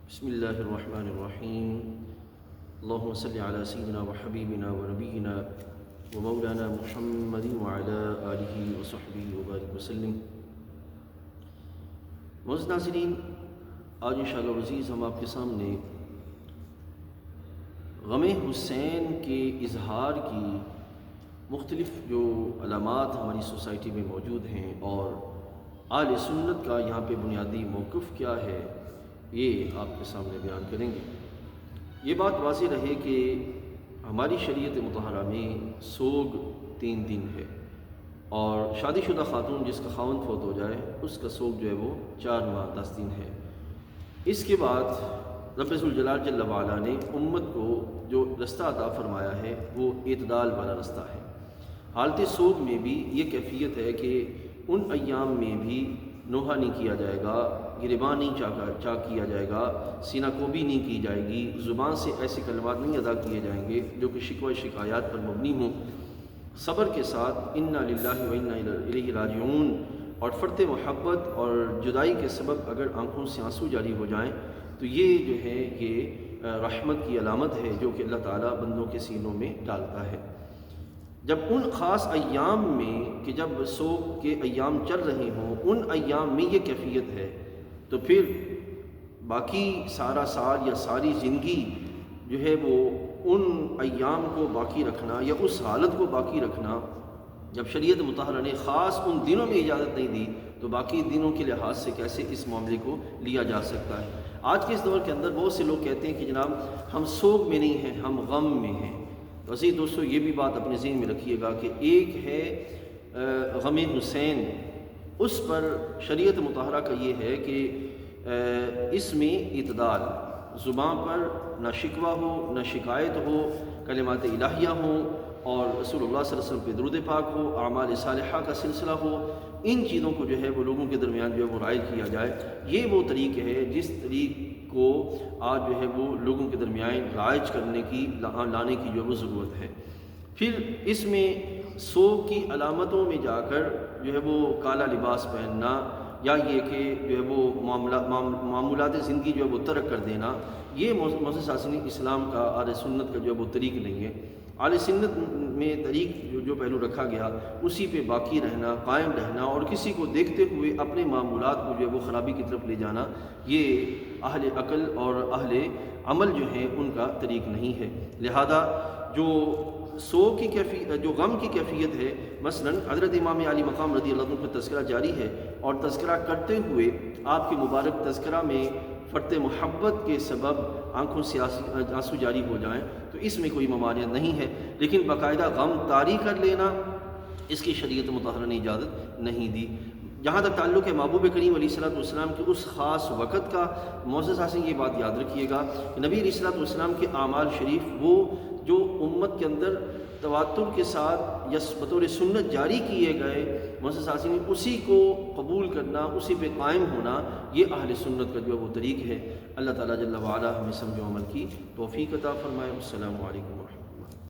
بسم اللہ الرحمن الرحیم اللہم صلی علی سیدنا و حبیبنا و نبینا و مولانا محمد وعلی آلہ و صحبہ وبارک وسلم۔ معزز ناظرین، آج انشاءاللہ عزیز ہم آپ کے سامنے غم حسین کے اظہار کی مختلف جو علامات ہماری سوسائٹی میں موجود ہیں اور اہل سنت کا یہاں پہ بنیادی موقف کیا ہے، یہ آپ کے سامنے بیان کریں گے۔ یہ بات واضح رہے کہ ہماری شریعت مطہرہ میں سوگ 3 دن ہے، اور شادی شدہ خاتون جس کا خاوند فوت ہو جائے اس کا سوگ جو ہے وہ 4 ماہ 10 دن ہے۔ اس کے بعد رب ذوالجلال جل وعلا نے امت کو جو رستہ عطا فرمایا ہے وہ اعتدال والا رستہ ہے۔ حالت سوگ میں بھی یہ کیفیت ہے کہ ان ایام میں بھی نوحہ نہیں کیا جائے گا، گریباں نہیں چاک کیا جائے گا، سینہ کوبی نہیں کی جائے گی، زبان سے ایسے کلمات نہیں ادا کیے جائیں گے جو کہ شکوہ شکایات پر مبنی ہوں۔ صبر کے ساتھ انا للہ و انا الیہ راجعون اور فرط محبت اور جدائی کے سبب اگر آنکھوں سے آنسو جاری ہو جائیں تو یہ جو ہے یہ رحمت کی علامت ہے جو کہ اللہ تعالیٰ بندوں کے سینوں میں ڈالتا ہے۔ جب ان خاص ایام میں کہ جب سوگ کے ایام چل رہے ہوں ان ایام میں یہ کیفیت ہے تو پھر باقی سارا سال یا ساری زندگی جو ہے وہ ان ایام کو باقی رکھنا یا اس حالت کو باقی رکھنا، جب شریعت مطہرہ نے خاص ان دنوں میں اجازت نہیں دی تو باقی دنوں کے لحاظ سے کیسے اس معاملے کو لیا جا سکتا ہے۔ آج کے اس دور کے اندر بہت سے لوگ کہتے ہیں کہ جناب ہم سوگ میں نہیں ہیں، ہم غم میں ہیں۔ تو عزیز دوستو، یہ بھی بات اپنے ذہن میں رکھیے گا کہ ایک ہے غم حسین، اس پر شریعت مطہرہ کا یہ ہے کہ اس میں اعتدال، زبان پر نہ شکوہ ہو نہ شکایت ہو، کلمات الہیہ ہوں اور رسول اللہ صلی اللہ علیہ وسلم پہ درود پاک ہو، اعمال صالحہ کا سلسلہ ہو، ان چیزوں کو جو ہے وہ لوگوں کے درمیان جو ہے وہ رائج کیا جائے۔ یہ وہ طریق ہے جس طریق کو آج جو ہے وہ لوگوں کے درمیان رائج کرنے کی لانے کی جو ہے وہ ضرورت ہے۔ پھر اس میں سوگ کی علامتوں میں جا کر جو ہے وہ کالا لباس پہننا یا یہ کہ جو ہے وہ معمولات زندگی جو ہے وہ ترک کر دینا، یہ معزز حاضرین اسلام کا اہل سنت کا جو ہے وہ طریق نہیں ہے۔ اہل سنت میں طریق جو پہلو رکھا گیا اسی پہ باقی رہنا، قائم رہنا اور کسی کو دیکھتے ہوئے اپنے معمولات کو جو ہے وہ خرابی کی طرف لے جانا، یہ اہل عقل اور اہل عمل جو ہیں ان کا طریق نہیں ہے۔ لہذا جو سوگ کی کیفیت، جو غم کی کیفیت ہے، مثلا حضرت امام علی مقام رضی اللہ عنہ کا تذکرہ جاری ہے اور تذکرہ کرتے ہوئے آپ کے مبارک تذکرہ میں فرط محبت کے سبب آنکھوں سے آنسو جاری ہو جائیں تو اس میں کوئی ممانعت نہیں ہے، لیکن باقاعدہ غم طاری کر لینا اس کی شریعت مطہرہ نے اجازت نہیں دی۔ جہاں تک تعلق ہے محبوب کریم علیہ الصلوۃ والسلام کے اس خاص وقت کا، معزز حاصل یہ بات یاد رکھیے گا کہ نبی علیہ الصلوۃ والسلام کے اعمال شریف وہ جو امت کے اندر تواتر کے ساتھ یا بطور سنت جاری کیے گئے، معزز حاصل اسی کو قبول کرنا، اسی پہ قائم ہونا، یہ اہل سنت کا جو ہے وہ طریق ہے۔ اللہ تعالیٰ جل وعلا ہمیں سمجھ و عمل کی توفیق عطا فرمائے۔ السلام علیکم ورحمۃ اللہ۔